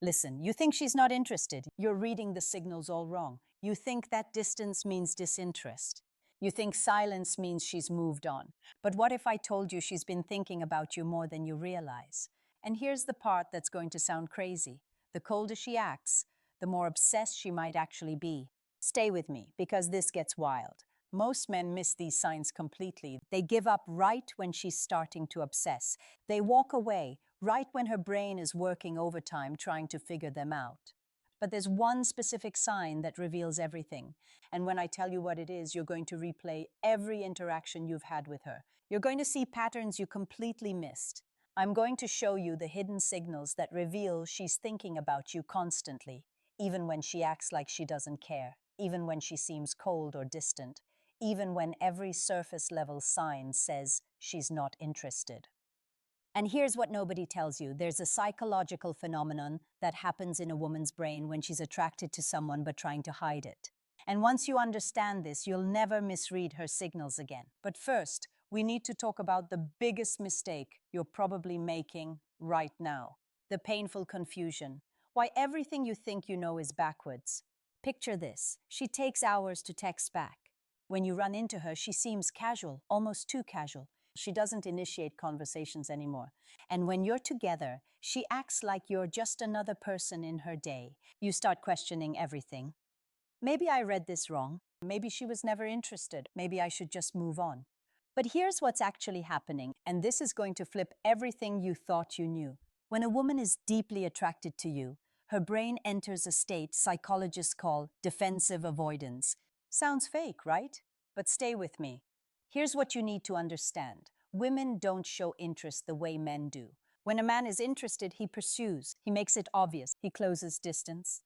Listen, you think she's not interested. You're reading the signals all wrong. You think that distance means disinterest. You think silence means she's moved on. But what if I told you she's been thinking about you more than you realize? And here's the part that's going to sound crazy. The colder she acts, the more obsessed she might actually be. Stay with me, because this gets wild. Most men miss these signs completely. They give up right when she's starting to obsess. They walk away right when her brain is working overtime trying to figure them out. But there's one specific sign that reveals everything. And when I tell you what it is, you're going to replay every interaction you've had with her. You're going to see patterns you completely missed. I'm going to show you the hidden signals that reveal she's thinking about you constantly, even when she acts like she doesn't care, even when she seems cold or distant, even when every surface level sign says she's not interested. And here's what nobody tells you. There's a psychological phenomenon that happens in a woman's brain when she's attracted to someone but trying to hide it. And once you understand this, you'll never misread her signals again. But first, we need to talk about the biggest mistake you're probably making right now. The painful confusion. Why everything you think you know is backwards. Picture this. She takes hours to text back. When you run into her, she seems casual, almost too casual. She doesn't initiate conversations anymore. And when you're together, she acts like you're just another person in her day. You start questioning everything. Maybe I read this wrong. Maybe she was never interested. Maybe I should just move on. But here's what's actually happening, and this is going to flip everything you thought you knew. When a woman is deeply attracted to you, her brain enters a state psychologists call defensive avoidance. Sounds fake, right? But stay with me. Here's what you need to understand. Women don't show interest the way men do. When a man is interested, he pursues. He makes it obvious. He closes distance.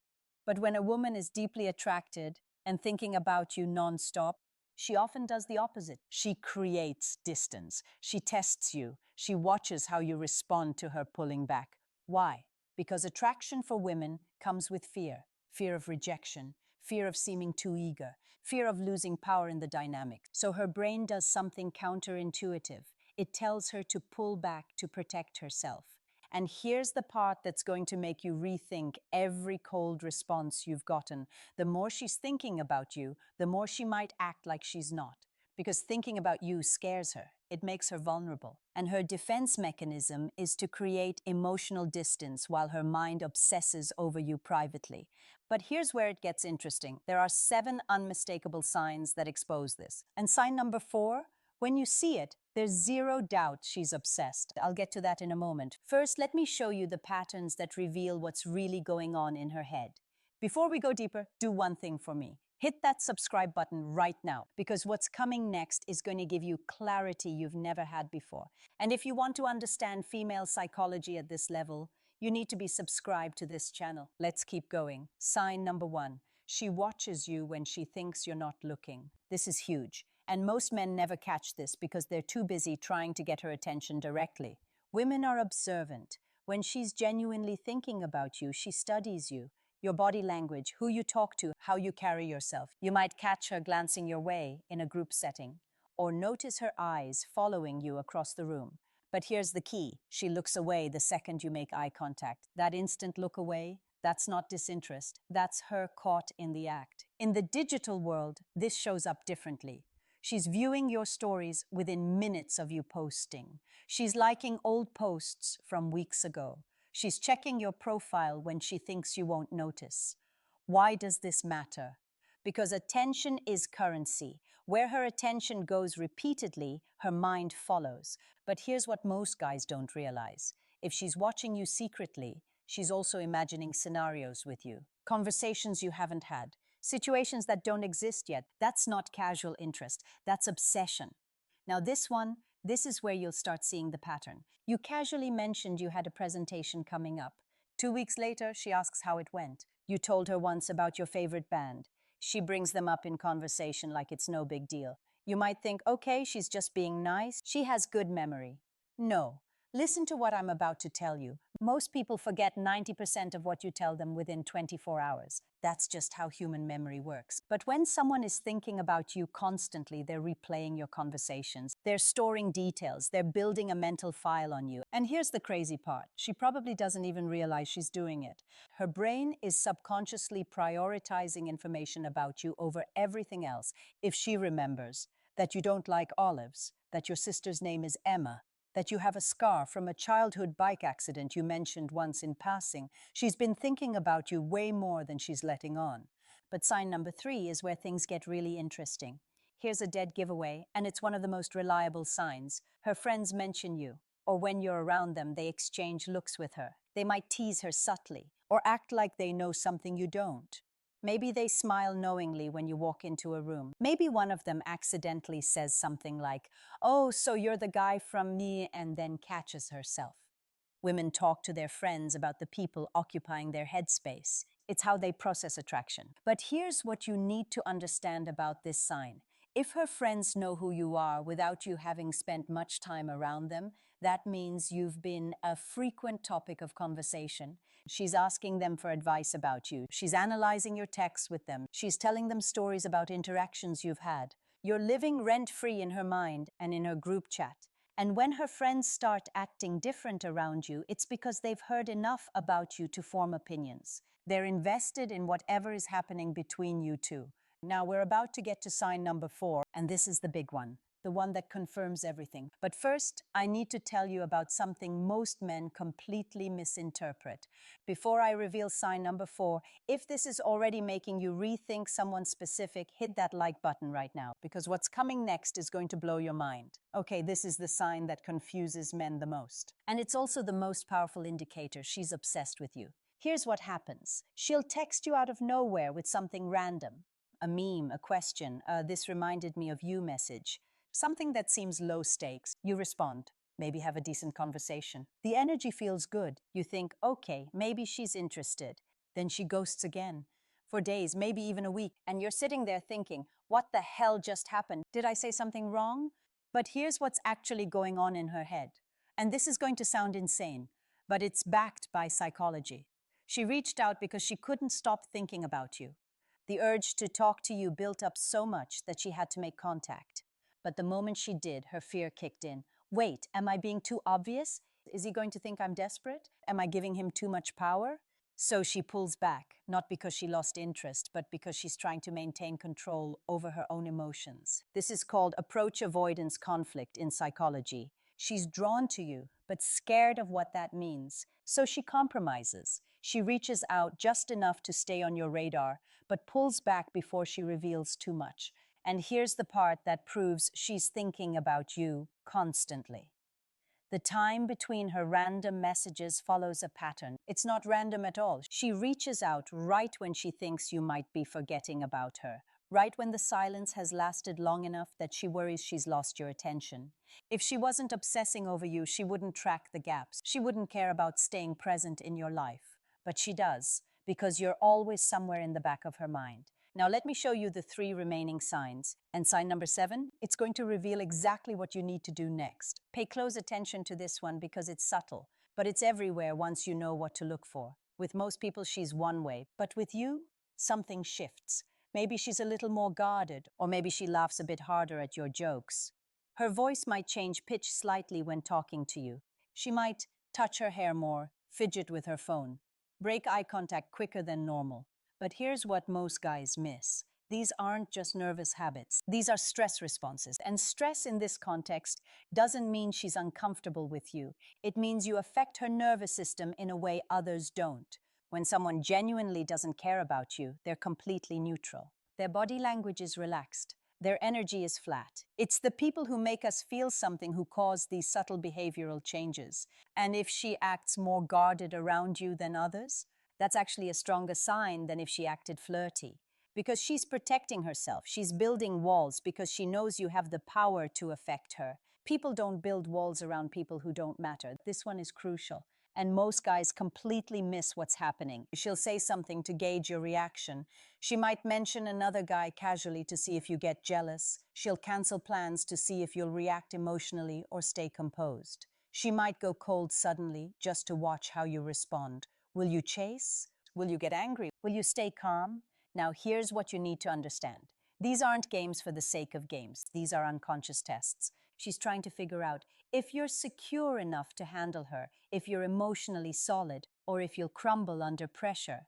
But when a woman is deeply attracted and thinking about you nonstop, she often does the opposite. She creates distance. She tests you. She watches how you respond to her pulling back. Why? Because attraction for women comes with fear. Fear of rejection, fear of seeming too eager, fear of losing power in the dynamic. So her brain does something counterintuitive. It tells her to pull back to protect herself. And here's the part that's going to make you rethink every cold response you've gotten. The more she's thinking about you, the more she might act like she's not. Because thinking about you scares her. It makes her vulnerable. And her defense mechanism is to create emotional distance while her mind obsesses over you privately. But here's where it gets interesting. There are 7 unmistakable signs that expose this. And sign number 4, when you see it, there's zero doubt she's obsessed. I'll get to that in a moment. First, let me show you the patterns that reveal what's really going on in her head. Before we go deeper, do one thing for me. Hit that subscribe button right now, because what's coming next is going to give you clarity you've never had before. And if you want to understand female psychology at this level, you need to be subscribed to this channel. Let's keep going. Sign number 1. She watches you when she thinks you're not looking. This is huge. And most men never catch this because they're too busy trying to get her attention directly. Women are observant. When she's genuinely thinking about you, she studies you, your body language, who you talk to, how you carry yourself. You might catch her glancing your way in a group setting, or notice her eyes following you across the room. But here's the key. She looks away the second you make eye contact. That instant look away, that's not disinterest. That's her caught in the act. In the digital world, this shows up differently. She's viewing your stories within minutes of you posting. She's liking old posts from weeks ago. She's checking your profile when she thinks you won't notice. Why does this matter? Because attention is currency. Where her attention goes repeatedly, her mind follows. But here's what most guys don't realize. If she's watching you secretly, she's also imagining scenarios with you, conversations you haven't had, situations that don't exist yet. That's not casual interest, that's obsession. Now this is where you'll start seeing the pattern. You casually mentioned you had a presentation coming up. 2 weeks later, she asks how it went. You told her once about your favorite band. She brings them up in conversation like it's no big deal. You might think, okay, she's just being nice. She has good memory. No. Listen to what I'm about to tell you. Most people forget 90% of what you tell them within 24 hours. That's just how human memory works. But when someone is thinking about you constantly, they're replaying your conversations, they're storing details, they're building a mental file on you. And here's the crazy part. She probably doesn't even realize she's doing it. Her brain is subconsciously prioritizing information about you over everything else. If she remembers that you don't like olives, that your sister's name is Emma, that you have a scar from a childhood bike accident you mentioned once in passing. She's been thinking about you way more than she's letting on. But sign number 3 is where things get really interesting. Here's a dead giveaway, and it's one of the most reliable signs. Her friends mention you, or when you're around them, they exchange looks with her. They might tease her subtly, or act like they know something you don't. Maybe they smile knowingly when you walk into a room. Maybe one of them accidentally says something like, "Oh, so you're the guy from me," and then catches herself. Women talk to their friends about the people occupying their headspace. It's how they process attraction. But here's what you need to understand about this sign. If her friends know who you are without you having spent much time around them, that means you've been a frequent topic of conversation. She's asking them for advice about you. She's analyzing your texts with them. She's telling them stories about interactions you've had. You're living rent-free in her mind and in her group chat. And when her friends start acting different around you, it's because they've heard enough about you to form opinions. They're invested in whatever is happening between you two. Now we're about to get to sign number 4, and this is the big one, the one that confirms everything. But first, I need to tell you about something most men completely misinterpret. Before I reveal sign number 4, if this is already making you rethink someone specific, hit that like button right now, because what's coming next is going to blow your mind. Okay, this is the sign that confuses men the most. And it's also the most powerful indicator she's obsessed with you. Here's what happens. She'll text you out of nowhere with something random. A meme, a question, "this reminded me of you" message. Something that seems low stakes. You respond. Maybe have a decent conversation. The energy feels good. You think, okay, maybe she's interested. Then she ghosts again. For days, maybe even a week. And you're sitting there thinking, what the hell just happened? Did I say something wrong? But here's what's actually going on in her head. And this is going to sound insane, but it's backed by psychology. She reached out because she couldn't stop thinking about you. The urge to talk to you built up so much that she had to make contact. But the moment she did, her fear kicked in. Wait, am I being too obvious? Is he going to think I'm desperate? Am I giving him too much power? So she pulls back, not because she lost interest, but because she's trying to maintain control over her own emotions. This is called approach avoidance conflict in psychology. She's drawn to you, but scared of what that means. So she compromises. She reaches out just enough to stay on your radar, but pulls back before she reveals too much. And here's the part that proves she's thinking about you constantly. The time between her random messages follows a pattern. It's not random at all. She reaches out right when she thinks you might be forgetting about her, right when the silence has lasted long enough that she worries she's lost your attention. If she wasn't obsessing over you, she wouldn't track the gaps. She wouldn't care about staying present in your life. But she does, because you're always somewhere in the back of her mind. Now let me show you the 3 remaining signs. And sign number 7, it's going to reveal exactly what you need to do next. Pay close attention to this one because it's subtle, but it's everywhere once you know what to look for. With most people, she's one way, but with you, something shifts. Maybe she's a little more guarded, or maybe she laughs a bit harder at your jokes. Her voice might change pitch slightly when talking to you. She might touch her hair more, fidget with her phone, break eye contact quicker than normal. But here's what most guys miss. These aren't just nervous habits. These are stress responses. And stress in this context doesn't mean she's uncomfortable with you. It means you affect her nervous system in a way others don't. When someone genuinely doesn't care about you, they're completely neutral. Their body language is relaxed. Their energy is flat. It's the people who make us feel something who cause these subtle behavioral changes. And if she acts more guarded around you than others, that's actually a stronger sign than if she acted flirty. Because she's protecting herself. She's building walls because she knows you have the power to affect her. People don't build walls around people who don't matter. This one is crucial. And most guys completely miss what's happening. She'll say something to gauge your reaction. She might mention another guy casually to see if you get jealous. She'll cancel plans to see if you'll react emotionally or stay composed. She might go cold suddenly just to watch how you respond. Will you chase? Will you get angry? Will you stay calm? Now, here's what you need to understand. These aren't games for the sake of games. These are unconscious tests. She's trying to figure out if you're secure enough to handle her, if you're emotionally solid, or if you'll crumble under pressure.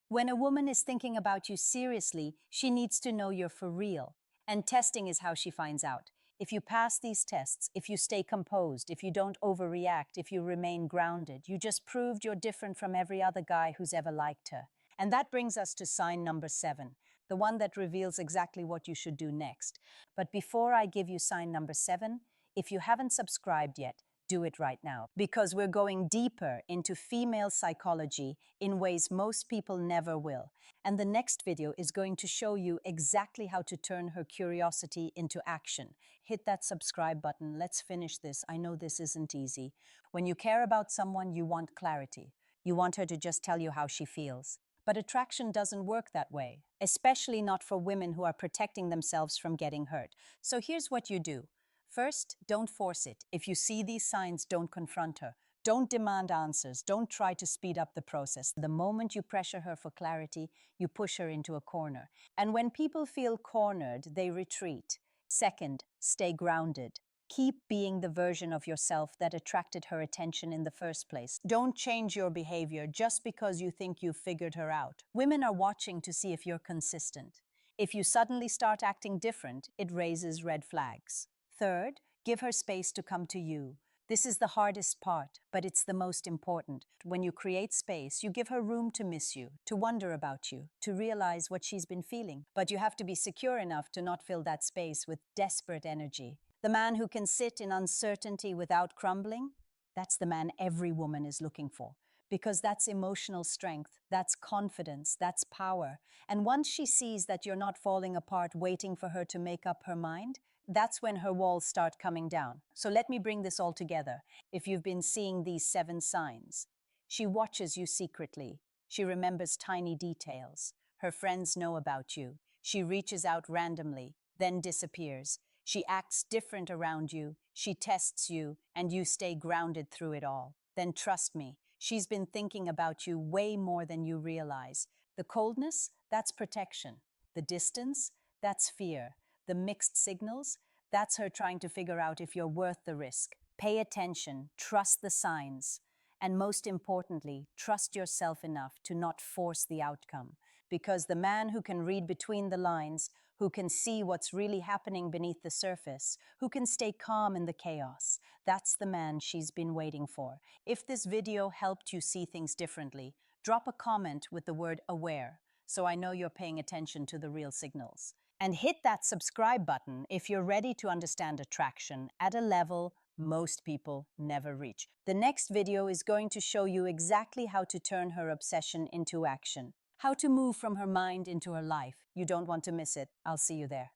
When a woman is thinking about you seriously, she needs to know you're for real. And testing is how she finds out. If you pass these tests, if you stay composed, if you don't overreact, if you remain grounded, you just proved you're different from every other guy who's ever liked her. And that brings us to sign number 7, the one that reveals exactly what you should do next. But before I give you sign number 7, if you haven't subscribed yet, do it right now, because we're going deeper into female psychology in ways most people never will. And the next video is going to show you exactly how to turn her curiosity into action. Hit that subscribe button. Let's finish this. I know this isn't easy. When you care about someone, you want clarity. You want her to just tell you how she feels. But attraction doesn't work that way, especially not for women who are protecting themselves from getting hurt. So here's what you do. First, don't force it. If you see these signs, don't confront her. Don't demand answers. Don't try to speed up the process. The moment you pressure her for clarity, you push her into a corner. And when people feel cornered, they retreat. Second, stay grounded. Keep being the version of yourself that attracted her attention in the first place. Don't change your behavior just because you think you've figured her out. Women are watching to see if you're consistent. If you suddenly start acting different, it raises red flags. Third, give her space to come to you. This is the hardest part, but it's the most important. When you create space, you give her room to miss you, to wonder about you, to realize what she's been feeling. But you have to be secure enough to not fill that space with desperate energy. The man who can sit in uncertainty without crumbling, that's the man every woman is looking for. Because that's emotional strength, that's confidence, that's power. And once she sees that you're not falling apart waiting for her to make up her mind, that's when her walls start coming down. So let me bring this all together. If you've been seeing these 7 signs, she watches you secretly. She remembers tiny details. Her friends know about you. She reaches out randomly, then disappears. She acts different around you. She tests you, and you stay grounded through it all. Then trust me, she's been thinking about you way more than you realize. The coldness, that's protection. The distance, that's fear. The mixed signals, that's her trying to figure out if you're worth the risk. Pay attention, trust the signs, and most importantly, trust yourself enough to not force the outcome. Because the man who can read between the lines, who can see what's really happening beneath the surface, who can stay calm in the chaos, that's the man she's been waiting for. If this video helped you see things differently, drop a comment with the word aware, so I know you're paying attention to the real signals. And hit that subscribe button if you're ready to understand attraction at a level most people never reach. The next video is going to show you exactly how to turn her obsession into action, how to move from her mind into her life. You don't want to miss it. I'll see you there.